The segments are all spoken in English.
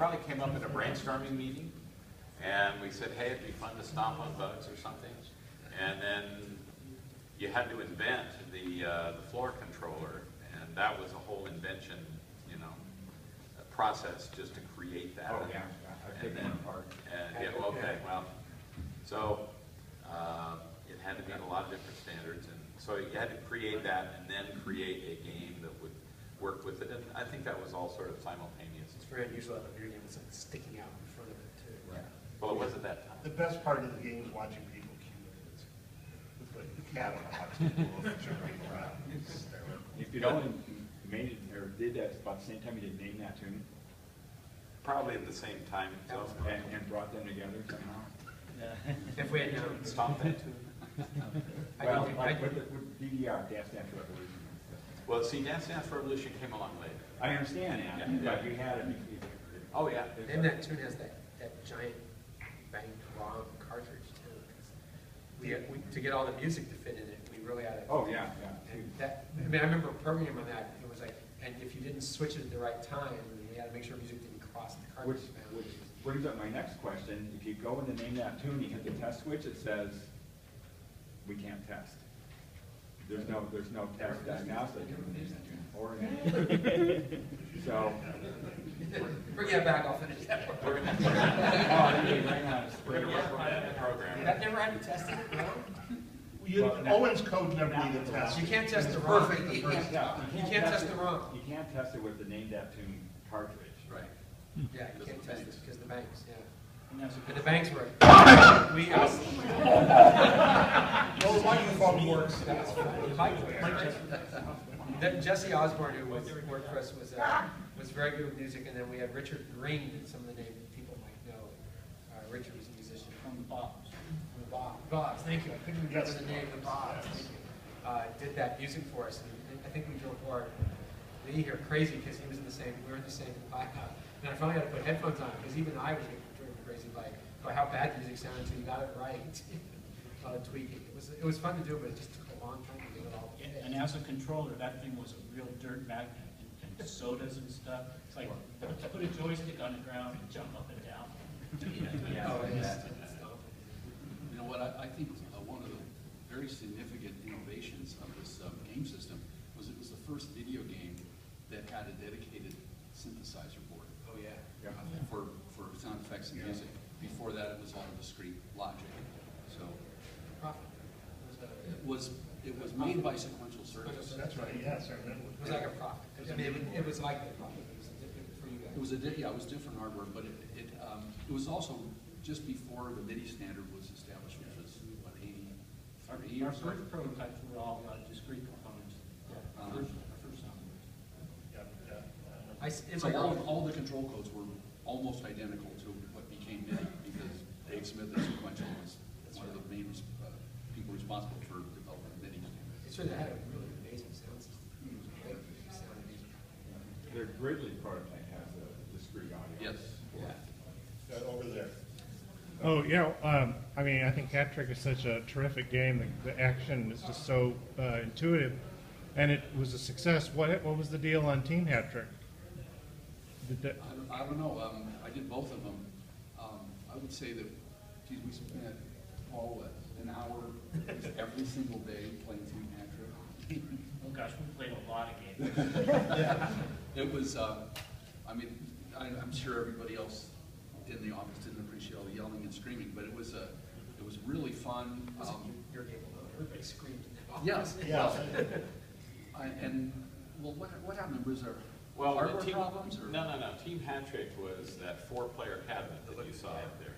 probably came up in a brainstorming meeting, and we said, hey, it'd be fun to stomp on bugs or something. And then you had to invent the floor controller, and that was a whole invention, you know, a process just to create that. Oh, yeah. I take one apart. And yeah, okay, well, so it had to meet a lot of different standards, and so you had to create that and then create a game that would work with it, and I think that was all sort of simultaneous. It's very unusual to have a video game with something sticking out in front of it, too. Yeah. Well, it was at that time. The best part of the game is watching people cue it. It's like the cat on a hot table jumping around. If you'd only made it, or did that about the same time you did Name That Tune, Probably at the same time, so. and brought them together somehow. If we had known. Stomp that too. Well, like with DDR, Dance Dance Revolution. Well, see, Dance Dance Revolution came along later. I understand that, Yeah. but you had it. Oh, yeah. And that tune has that giant banked ROM cartridge, too. To get all the music to fit in it, we really had to. Oh, yeah, yeah. And that, I mean, I remember programming on that. It was like, and if you didn't switch it at the right time, we had to make sure music didn't cross the cartridge Which boundary. brings up my next question. If you go into Name That Tune, you hit the test switch, it says, we can't test. There's no test diagnostic. Or so. Bring that back, I'll finish that one. We're gonna work on that program. That never had to test it, no? Owen's code never needed a test. You can't test the ROM. Perfect the first time. You can't test the ROM. You can't test it with the Name That Tune cartridge. Right. Yeah, you can't test it because the banks, yeah. And the banks were, we, Well, the microphone works. that's funny. Jesse Osborne, who worked for us, was very good with music, and then we had Richard Green, and some of the names that people might know. Richard was a musician. From the Bobs. From the Bobs, thank you. I couldn't remember the name of the Bobs. Did that music for us, and I think we drove our Lee here crazy because he was in the same, we were in the same class. And I finally had to put headphones on because even I was driven crazy by how bad music sounded until you got it right. Tweaking. It was fun to do, but it just took a long time to get it all. And as a controller, that thing was a real dirt magnet, and sodas and stuff. It's like, to put a joystick on the ground and jump up and down. Oh, yeah. You know what, I think one of the very significant innovations of this game system was it was the first video game that had a dedicated synthesizer board. Oh, yeah. For sound effects and music. Before that, it was all discrete logic. So it was made by Sequential Circuits. That's right, yes, I remember. It was like a Prophet. I mean, it was like the Prophet. It was different for you guys. It was different hardware, but it was also just before the MIDI standard was established, which was what, 80? Our first prototypes were all discrete components. Our first sound. So all the control codes were almost identical to what became MIDI because Dave Smith at Sequential was one of the main people responsible for developing MIDI. It sure had a really amazing sound system. It was great. It sounded amazing. Their Gridley prototype has a discrete audio. Yes. Over there. Oh, yeah, I mean, I think Hat Trick is such a terrific game. The action is just so intuitive, and it was a success. What was the deal on Team Hat Trick? I don't know. I did both of them. I would say that, geez, we spent an hour every single day playing Team Hat Trick. Oh gosh, we played a lot of games. It was, I mean, I'm sure everybody else in the office didn't appreciate all the yelling and screaming, but it was really fun. Your game, everybody screamed. Yes. Yeah. And well, what happened? Was there Well, hardware team, problems? Or? No. Team Hat Trick was that 4-player cabinet that you saw up there.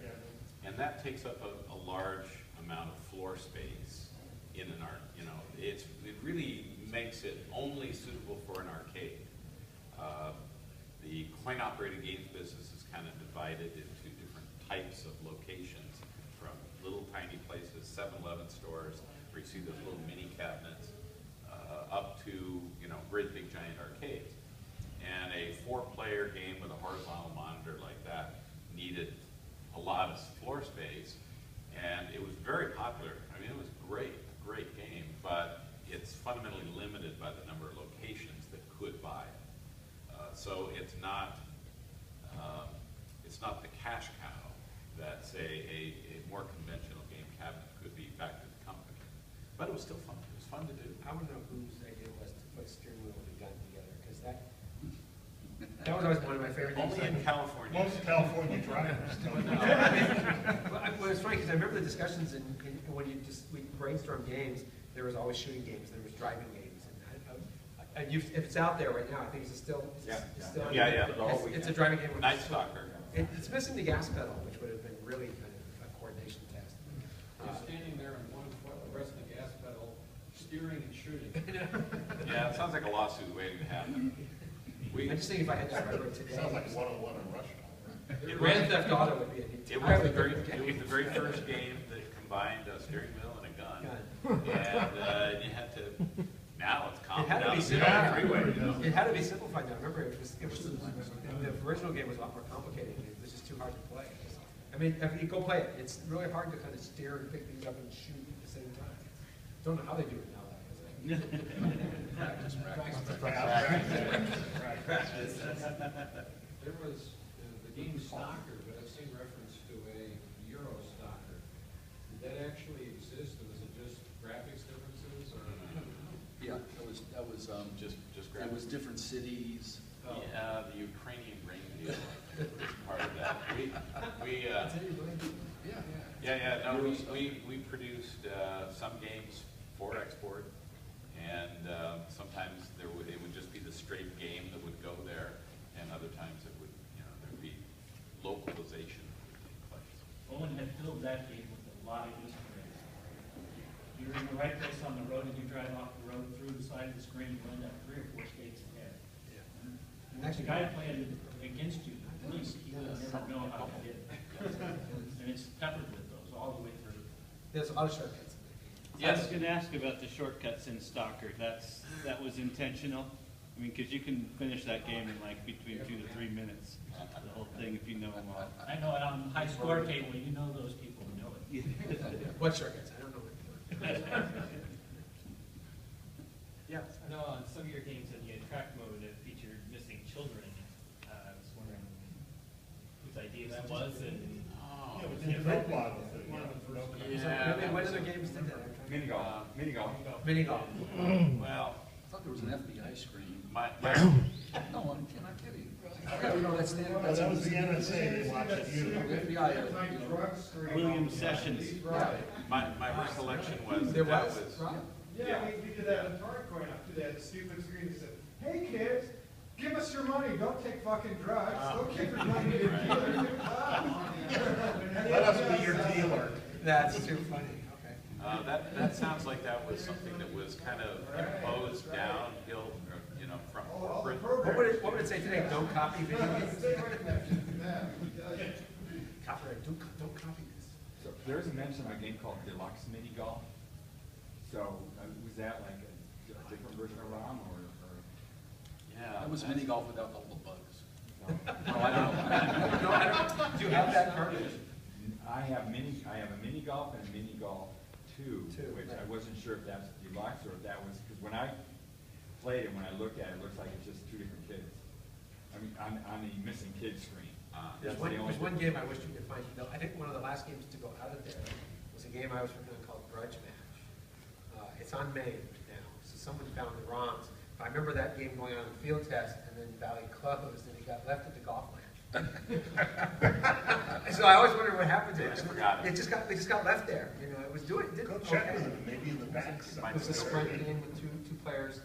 And that takes up a large amount of floor space in an art. You know, it really makes it only suitable for an arcade. The coin-operated games business is kind of divided into different types of locations, from little tiny places, 7-Eleven stores, where you see those little mini cabinets, up to, you know, great big giant arcades. And a 4-player game with a horizontal monitor like that needed a lot of floor space, and it was very popular. I mean, it was great game, but it's fundamentally limited by the number of locations that could buy it. So it's not not the cash cow that, say, a more conventional game cabinet could be back to the company. But it was still fun. It was fun to do. I want to know whose idea it was to put steering wheel and gun together, because that was always one of my favorite things. Only in California. Most California drivers don't know. Well, it's funny, because I remember the discussions when we brainstormed games, there was always shooting games, there was driving games. And if it's out there right now, I think it's still. Yeah. It's a driving game. with- Night Stalker. It's missing the gas pedal, which would have been really kind of a coordination test. You're standing there on one foot, pressing the gas pedal, steering and shooting. Yeah, it sounds like a lawsuit waiting to happen. I just think if I had that railroad today. Sounds like 101 in Rush Hour. Grand Theft Auto would be a It was entirely the very, different it was game. the very first game that combined a steering wheel and a gun. And you had to, now it's It calmed had to down. be the simplified. freeway. It had to be simplified now. Remember, the original game was a lot more complicated. It was just too hard to play. I mean, if you go play it, it's really hard to kind of steer and pick things up and shoot at the same time. Don't know how they do it now, though. Practice. There was the game Stalker, but I've seen reference to a Euro Stalker. Did that actually exist, or was it just graphics differences, or? Yeah, that was, Just it was grab. different cities. Yeah, the Ukrainian grain deal was part of that. No, we produced some games for export, and sometimes it would just be the straight game that would go there, and other times it would, there'd be localization that would take place. Owen had filled that game with a lot of Easter eggs. You're in the right place on the road, and you drive off the road through the side of the screen, you end up 3 or 4 states ahead. And if the guy playing against you, the police, he will never know how to get it. And it's peppered with those all the way through. There's a lot of shortcuts. I was gonna ask about the shortcuts in Stalker. That was intentional? I mean, because you can finish that game in like between 2 to 3 minutes, the whole thing, if you know them all. I know it on the high score table, you know those people know it. What shortcuts? I don't know what. Yeah. No, on some of your games in the track mode that featured missing children, I was wondering whose idea that was and. Yeah, it was in the rope model thing. What other games did that? Mini golf. Mini golf. Well, I thought there was an FBI screen. my No, I'm not kidding. Yeah, no, that's the. No, that was the NSA, they watched you. FBI. William Sessions. my recollection was There that was. was. Rob? Yeah, we did that in Torrent growing up, too. They had a stupid screen that said, "Hey kids, give us your money, don't take fucking drugs, go give your money to a dealer." Let us be your dealer. That's too funny, okay. That sounds like that was something that was kind of imposed downhill, from corporate. What would it say today? Don't copy video games? Stay away from that. Yeah. Copyright, don't copy this. So there's a mention of a game called Deluxe Mini Golf. So was that like a different version of ROM or? Yeah. That was mini golf without all the bugs. No, I don't. No, I don't. Do you have that cartridge? I have a mini golf and a mini golf two, which I wasn't sure if that's deluxe or if that was, because when I played it, when I looked at it, it looks like it's just 2 different kids. I mean, on the missing kids screen. There's one game I wish you could find. I think one of the last games to go out of there was a game I was working on called Grudge Match. It's on Maine now, so someone found the ROMs. I remember that game going on a field test, and then Valley closed, and it got left at the golf ranch. So I always wondered what happened to it. It just got left there. It was doing. Go check with them, maybe in the back. It was a sprint game with two players.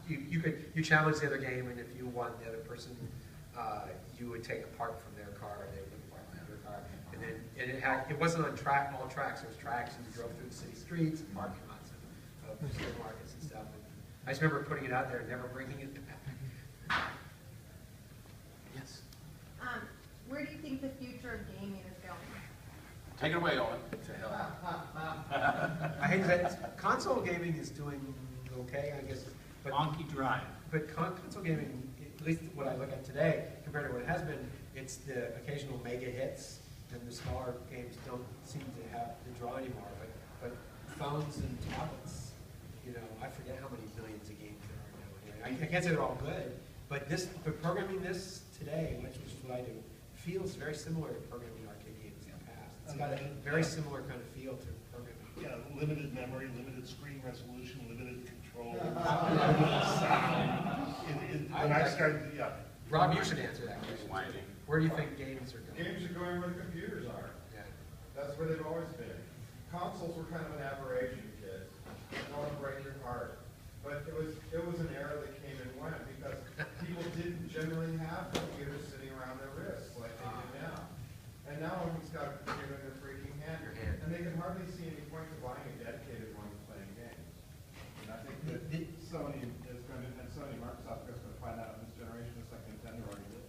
You challenge the other game, and if you won, the other person, you would take a part from their car, and they would take a part from your car. And then it wasn't on all tracks. There was tracks, and you drove through the city streets and parking lots of supermarkets and stuff. And I just remember putting it out there and never bringing it back. Yes. Where do you think the future of gaming is going? Take it away, Owen. I hate to say it, console gaming is doing okay, I guess. But Monkey Drive. But console gaming, at least what I look at today, compared to what it has been, it's the occasional mega hits, and the smaller games don't seem to have the draw anymore. But phones and tablets, I forget how many millions of games there are now. I can't say they're all good, but programming this today, which is what I do, feels very similar to programming arcade games in the past. It's got a very similar kind of feel to programming. Yeah, limited memory, limited screen resolution, limited control, limited sound. When I started, yeah. Rob, you should answer that question. Whining. Where do you think games are going? Games are going where the computers are. Yeah. That's where they've always been. Consoles were kind of an aberration, kids. I don't want to break your heart. But it was an era that came and went because people didn't generally have computers sitting around their wrists like they do now. And now everyone's got a computer in their freaking hand. And they can hardly see any point to buying a dedicated one to playing games. And I think that Sony is going to, and Sony and Microsoft are going to find out in this generation just like Nintendo already did.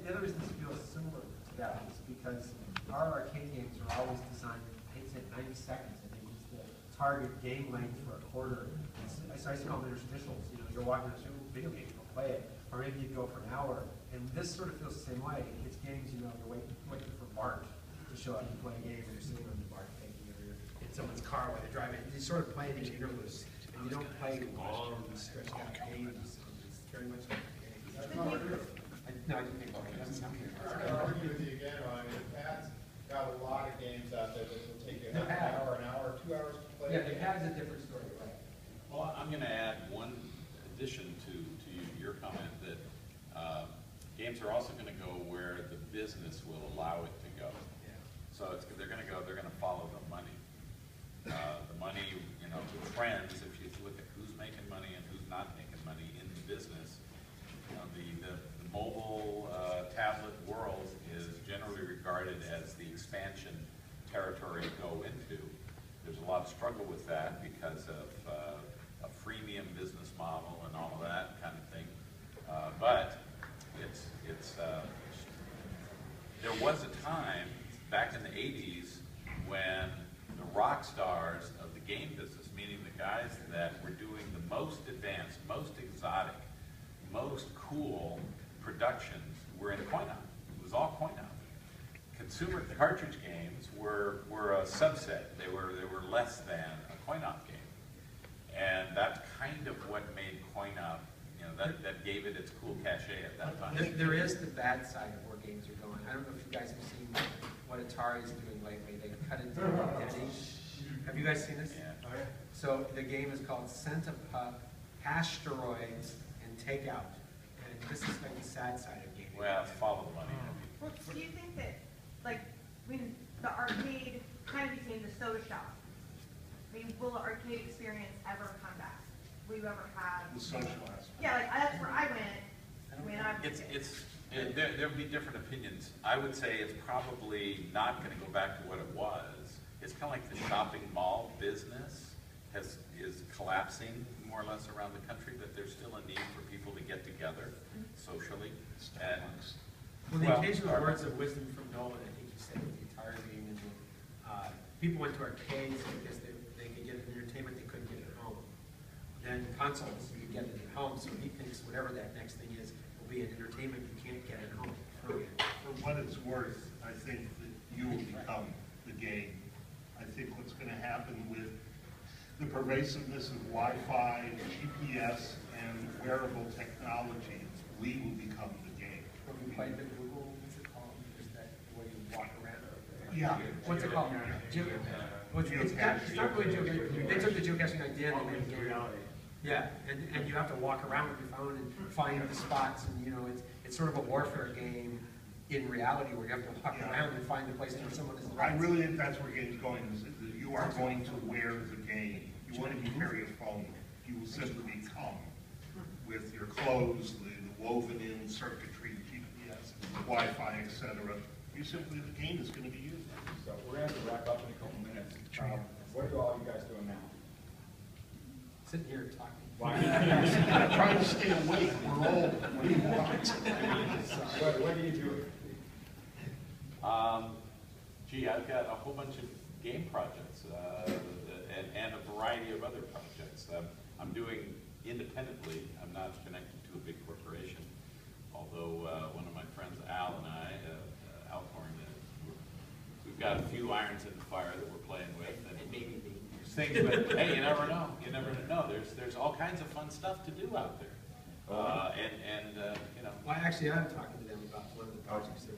The other reason this feels similar to that is because our arcade games are always designed, I hate to say 90 seconds, I think is the target game length for a quarter. So I used to call them interstitials. You know, you're walking around a video game, you'll play it, or maybe you'd go for an hour. And this sort of feels the same way. It's games, you know, you're waiting for Bart to show up and play a game, and you're sitting on the Bart taking or you're in someone's car while they're driving. You sort of play it in intervals, and you don't play long, stretched out games. It's very much like a game. No, I didn't think it doesn't sound good. I'm going to argue with you again, Ron. The pad's got a lot of games out there that will take you half an hour, 2 hours to play. Yeah, the pad's a different story, right? Well, I'm going to add one addition to your comment that games are also going to go where the business will allow it to go. Yeah. So they're going to follow the money. The money, you know, trends, if you look at who's making money and who's not making money in the business, you know, the mobile tablet world is generally regarded as the expansion territory to go into. There's a lot of struggle with that because of a freemium business model and all of that kind of thing. But there was a time back in the 80s when the rock stars of the game business, meaning the guys that were doing the most advanced, most exotic, most cool productions were in coin-op. It was all coin-op. Consumer cartridge games were a subset. They were less than a coin-op game. And that's kind of what made coin-op, you know, that gave it its cool cachet at that time. There is the bad side of where games are going. I don't know if you guys have seen what Atari's doing lately. They cut into identity. Have you guys seen this? Yeah. So the game is called Sente, Asteroids, and Takeout. And this is like the sad side of gaming. Well, follow the money. Well, do you think that, like, when the arcade kind of became the soda shop, I mean, will the arcade experience ever come back? Will you ever have? The social aspect. Yeah, like, that's where I went when I was a kid. There'll be different opinions. I would say it's probably not going to go back to what it was. It's kind of like the shopping mall business is collapsing more or less around the country, but there's still a need for people to get together socially. And Well, the occasional words of wisdom from Nolan, I think you said with the Atari being in the, people went to arcades because they could get an entertainment they couldn't get at home. Then consoles, you could get it at home, so he thinks whatever that next thing is will be an entertainment you can't get at home. For what it's worth, I think that you will become the game. I think what's going to happen with the pervasiveness of Wi-Fi, GPS, and wearable technology, we will become the game. When we played the Google, what's it called? Is that where you walk around? Yeah. What's it called? It's not really geocaching. They took the geocaching idea and they made it reality. Yeah, and you have to walk around with your phone and find the spots, and you know, it's sort of a warfare game in reality where you have to walk around and find the places where someone is. I really think that's where game's going, is that you are going to wear the game. You won't even carry a phone. You will simply come with your clothes, the woven-in circuitry, GPS, Wi-Fi, etc. You simply, the game is going to be used. So we're going to have to wrap up in a couple minutes. What are all you guys doing now? Sitting here talking. I'm trying to stay awake. We're old. What do you want? What do you do? Gee, I've got a whole bunch of game projects and a variety of other projects. I'm doing independently. I'm not connected to a big corporation, although one of my friends, Al, and I, Alcorn, we've got a few irons in the fire that we're playing with. And maybe things, but hey, you never know. You never know. There's all kinds of fun stuff to do out there. You know. Well, actually, I'm talking to them about one of the projects they're